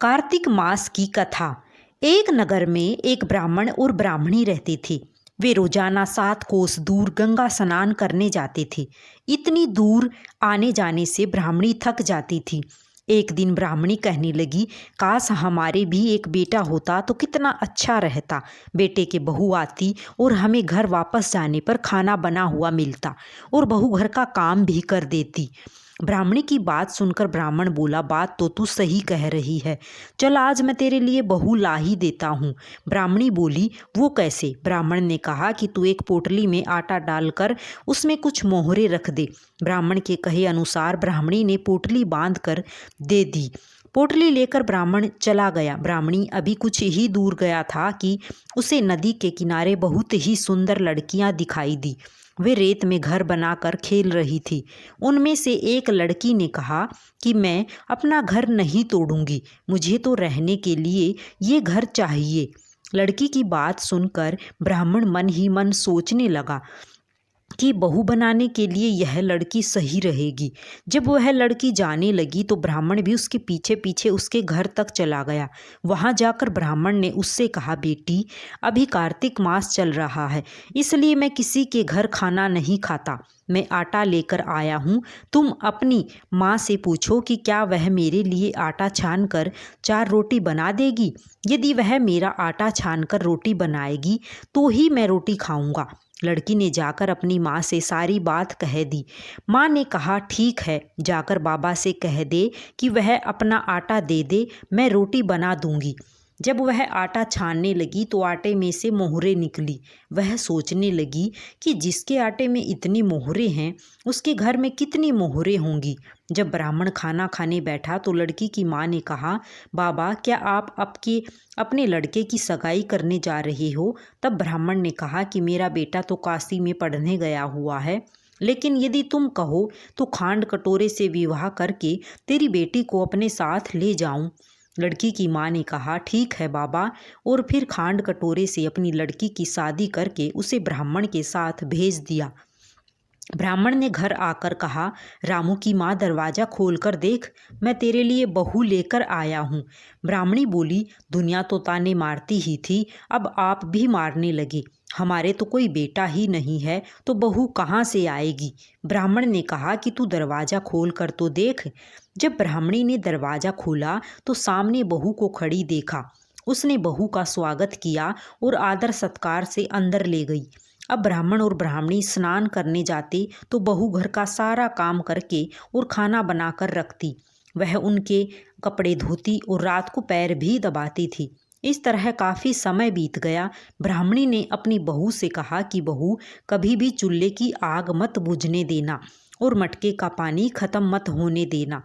कार्तिक मास की कथा। एक नगर में एक ब्राह्मण और ब्राह्मणी रहते थे। वे रोजाना 7 कोस दूर गंगा स्नान करने जाते थे। इतनी दूर आने जाने से ब्राह्मणी थक जाती थी। एक दिन ब्राह्मणी कहने लगी, काश हमारे भी एक बेटा होता तो कितना अच्छा रहता। बेटे के बहू आती और हमें घर वापस जाने पर खाना बना हुआ मिलता और बहू घर का काम भी कर देती। ब्राह्मणी की बात सुनकर ब्राह्मण बोला, बात तो तू सही कह रही है, चल आज मैं तेरे लिए बहू ला ही देता हूँ। ब्राह्मणी बोली, वो कैसे? ब्राह्मण ने कहा कि तू एक पोटली में आटा डालकर उसमें कुछ मोहरे रख दे। ब्राह्मण के कहे अनुसार ब्राह्मणी ने पोटली बांध कर दे दी। पोटली लेकर ब्राह्मण चला गया। ब्राह्मणी अभी कुछ ही दूर गया था कि उसे नदी के किनारे बहुत ही सुंदर लड़कियां दिखाई दी। वे रेत में घर बनाकर खेल रही थी। उनमें से एक लड़की ने कहा कि मैं अपना घर नहीं तोड़ूंगी, मुझे तो रहने के लिए ये घर चाहिए। लड़की की बात सुनकर ब्राह्मण मन ही मन सोचने लगा कि बहू बनाने के लिए यह लड़की सही रहेगी। जब वह लड़की जाने लगी तो ब्राह्मण भी उसके पीछे पीछे उसके घर तक चला गया। वहां जाकर ब्राह्मण ने उससे कहा, बेटी अभी कार्तिक मास चल रहा है, इसलिए मैं किसी के घर खाना नहीं खाता। मैं आटा लेकर आया हूँ, तुम अपनी माँ से पूछो कि क्या वह मेरे लिए आटा छान कर 4 रोटी बना देगी। यदि वह मेरा आटा छान कर रोटी बनाएगी तो ही मैं रोटी खाऊंगा। लड़की ने जाकर अपनी माँ से सारी बात कह दी। माँ ने कहा, ठीक है, जाकर बाबा से कह दे कि वह अपना आटा दे दे, मैं रोटी बना दूंगी। जब वह आटा छानने लगी तो आटे में से मोहरे निकली। वह सोचने लगी कि जिसके आटे में इतनी मोहरे हैं उसके घर में कितनी मोहरे होंगी। जब ब्राह्मण खाना खाने बैठा तो लड़की की माँ ने कहा, बाबा क्या आप अपने लड़के की सगाई करने जा रहे हो? तब ब्राह्मण ने कहा कि मेरा बेटा तो काशी में पढ़ने गया हुआ है, लेकिन यदि तुम कहो तो खांड कटोरे से विवाह करके तेरी बेटी को अपने साथ ले जाऊं। लड़की की माँ ने कहा, ठीक है बाबा, और फिर खांड कटोरे से अपनी लड़की की शादी करके उसे ब्राह्मण के साथ भेज दिया। ब्राह्मण ने घर आकर कहा, रामू की माँ दरवाज़ा खोलकर देख, मैं तेरे लिए बहू लेकर आया हूँ। ब्राह्मणी बोली, दुनिया तो ताने मारती ही थी, अब आप भी मारने लगे। हमारे तो कोई बेटा ही नहीं है तो बहू कहाँ से आएगी। ब्राह्मण ने कहा कि तू दरवाज़ा खोल कर तो देख। जब ब्राह्मणी ने दरवाज़ा खोला तो सामने बहू को खड़ी देखा। उसने बहू का स्वागत किया और आदर सत्कार से अंदर ले गई। अब ब्राह्मण और ब्राह्मणी स्नान करने जाते तो बहू घर का सारा काम करके और खाना बनाकर रखती। वह उनके कपड़े धोती और रात को पैर भी दबाती थी। इस तरह काफ़ी समय बीत गया। ब्राह्मणी ने अपनी बहू से कहा कि बहू, कभी भी चूल्हे की आग मत बुझने देना और मटके का पानी खत्म मत होने देना।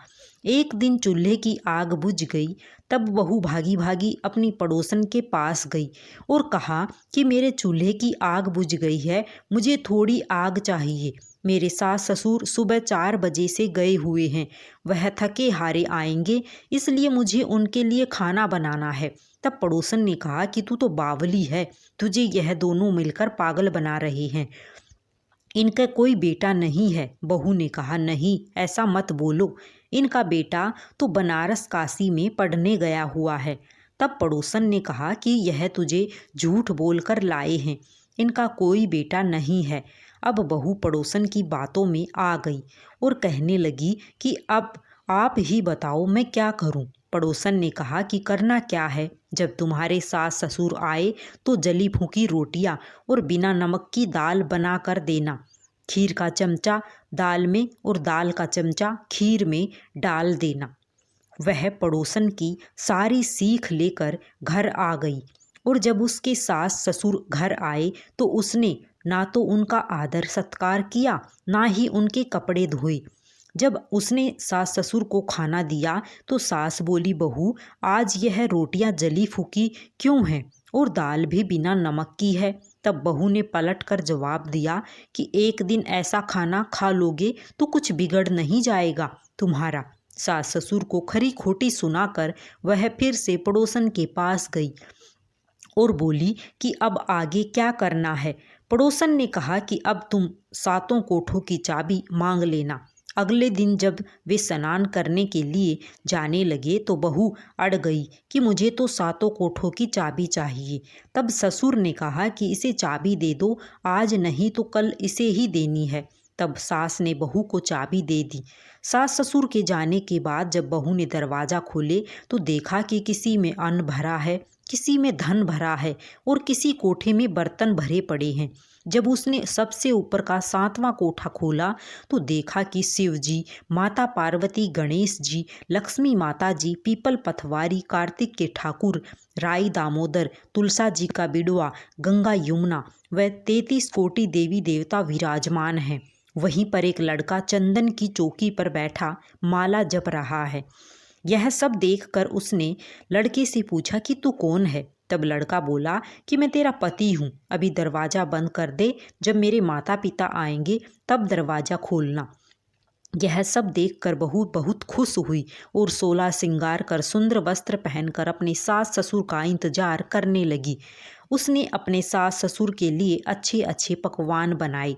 एक दिन चूल्हे की आग बुझ गई। तब बहू भागी भागी अपनी पड़ोसन के पास गई और कहा कि मेरे चूल्हे की आग बुझ गई है, मुझे थोड़ी आग चाहिए। मेरे सास ससुर सुबह 4 बजे से गए हुए हैं, वह थके हारे आएंगे, इसलिए मुझे उनके लिए खाना बनाना है। तब पड़ोसन ने कहा कि तू तो बावली है, तुझे यह दोनों मिलकर पागल बना रहे हैं, इनका कोई बेटा नहीं है। बहू ने कहा, नहीं ऐसा मत बोलो, इनका बेटा तो बनारस काशी में पढ़ने गया हुआ है। तब पड़ोसन ने कहा कि यह तुझे झूठ बोलकर लाए हैं, इनका कोई बेटा नहीं है। अब बहू पड़ोसन की बातों में आ गई और कहने लगी कि अब आप ही बताओ मैं क्या करूं। पड़ोसन ने कहा कि करना क्या है, जब तुम्हारे सास ससुर आए तो जली फूकी रोटियां और बिना नमक की दाल बना कर देना। खीर का चमचा दाल में और दाल का चमचा खीर में डाल देना। वह पड़ोसन की सारी सीख लेकर घर आ गई और जब उसके सास ससुर घर आए तो उसने ना तो उनका आदर सत्कार किया, ना ही उनके कपड़े धोए। जब उसने सास ससुर को खाना दिया तो सास बोली, बहू आज यह रोटियां जली फूकी क्यों हैं और दाल भी बिना नमक की है। तब बहू ने पलट कर जवाब दिया कि एक दिन ऐसा खाना खा लोगे तो कुछ बिगड़ नहीं जाएगा तुम्हारा। सास ससुर को खरी खोटी सुनाकर वह फिर से पड़ोसन के पास गई और बोली कि अब आगे क्या करना है। पड़ोसन ने कहा कि अब तुम 7 कोठों की चाबी मांग लेना। अगले दिन जब वे स्नान करने के लिए जाने लगे तो बहू अड़ गई कि मुझे तो सातों कोठों की चाबी चाहिए। तब ससुर ने कहा कि इसे चाबी दे दो, आज नहीं तो कल इसे ही देनी है। तब सास ने बहू को चाबी दे दी। सास ससुर के जाने के बाद जब बहू ने दरवाज़ा खोले तो देखा कि किसी में अन्न भरा है, किसी में धन भरा है और किसी कोठे में बर्तन भरे पड़े हैं। जब उसने सबसे ऊपर का 7वां कोठा खोला तो देखा कि शिव जी, माता पार्वती, गणेश जी, लक्ष्मी माता जी, पीपल पथवारी, कार्तिक के ठाकुर, राई दामोदर, तुलसा जी का बिड़वा, गंगा यमुना व 33 कोटि देवी देवता विराजमान हैं। वहीं पर एक लड़का चंदन की चौकी पर बैठा माला जप रहा है। यह सब देखकर उसने लड़के से पूछा कि तू कौन है? तब लड़का बोला कि मैं तेरा पति हूँ, अभी दरवाज़ा बंद कर दे, जब मेरे माता पिता आएंगे तब दरवाज़ा खोलना। यह सब देखकर बहू बहुत खुश हुई और 16 श्रृंगार कर सुंदर वस्त्र पहनकर अपने सास ससुर का इंतजार करने लगी। उसने अपने सास ससुर के लिए अच्छे अच्छे पकवान बनाए।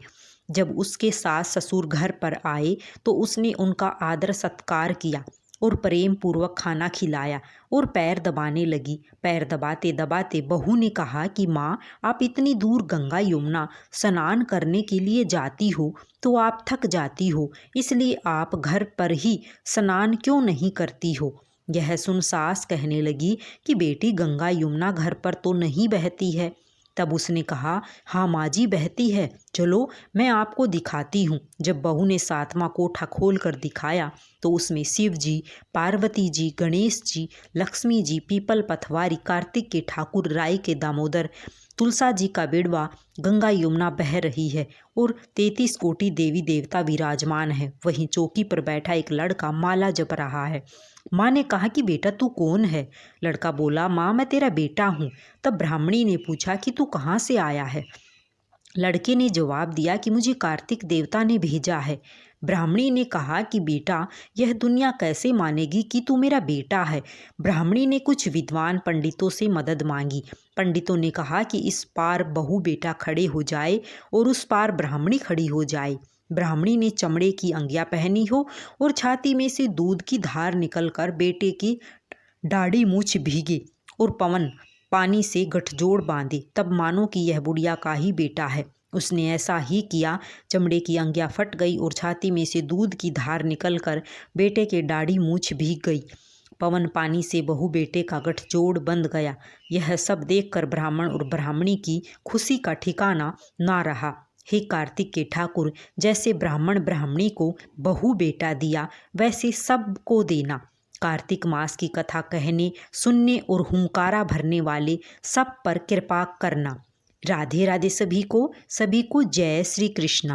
जब उसके सास ससुर घर पर आए तो उसने उनका आदर सत्कार किया और प्रेम पूर्वक खाना खिलाया और पैर दबाने लगी। पैर दबाते दबाते बहू ने कहा कि माँ, आप इतनी दूर गंगा यमुना स्नान करने के लिए जाती हो तो आप थक जाती हो, इसलिए आप घर पर ही स्नान क्यों नहीं करती हो? यह सुन सास कहने लगी कि बेटी, गंगा यमुना घर पर तो नहीं बहती है। तब उसने कहा, हाँ माँ जी, बहती है, चलो मैं आपको दिखाती हूँ। जब बहू ने 7वां कोठा खोल कर दिखाया तो उसमें शिव जी, पार्वती जी, गणेश जी, लक्ष्मी जी, पीपल पथवारी, कार्तिक के ठाकुर, राई के दामोदर, तुलसा जी का बिड़वा, गंगा यमुना बह रही है और 33 कोटि देवी देवता विराजमान है। वहीं चौकी पर बैठा एक लड़का माला जप रहा है। माँ ने कहा कि बेटा, तू कौन है? लड़का बोला, माँ, मैं तेरा बेटा हूँ। तब ब्राह्मणी ने पूछा कि तू कहाँ से आया है? लड़के ने जवाब दिया कि मुझे कार्तिक देवता ने भेजा है। ब्राह्मणी ने कहा कि बेटा, यह दुनिया कैसे मानेगी कि तू मेरा बेटा है? ब्राह्मणी ने कुछ विद्वान पंडितों से मदद मांगी। पंडितों ने कहा कि इस पार बहू बेटा खड़े हो जाए और उस पार ब्राह्मणी खड़ी हो जाए। ब्राह्मणी ने चमड़े की अंगिया पहनी हो और छाती में से दूध की धार निकलकर बेटे की दाढ़ी मूछ भीगे और पवन पानी से गठजोड़ बांधे, तब मानो कि यह बुढ़िया का ही बेटा है। उसने ऐसा ही किया। चमड़े की अंगिया फट गई और छाती में से दूध की धार निकलकर बेटे के दाढ़ी मूछ भीग गई। पवन पानी से बहू बेटे का गठजोड़ बंध गया। यह सब देखकर ब्राह्मण और ब्राह्मणी की खुशी का ठिकाना ना रहा। हे कार्तिक के ठाकुर, जैसे ब्राह्मण ब्राह्मणी को बहू बेटा दिया वैसे सबको देना। कार्तिक मास की कथा कहने, सुनने और हुंकारा भरने वाले सब पर कृपा करना। राधे राधे सभी को जय श्री कृष्ण।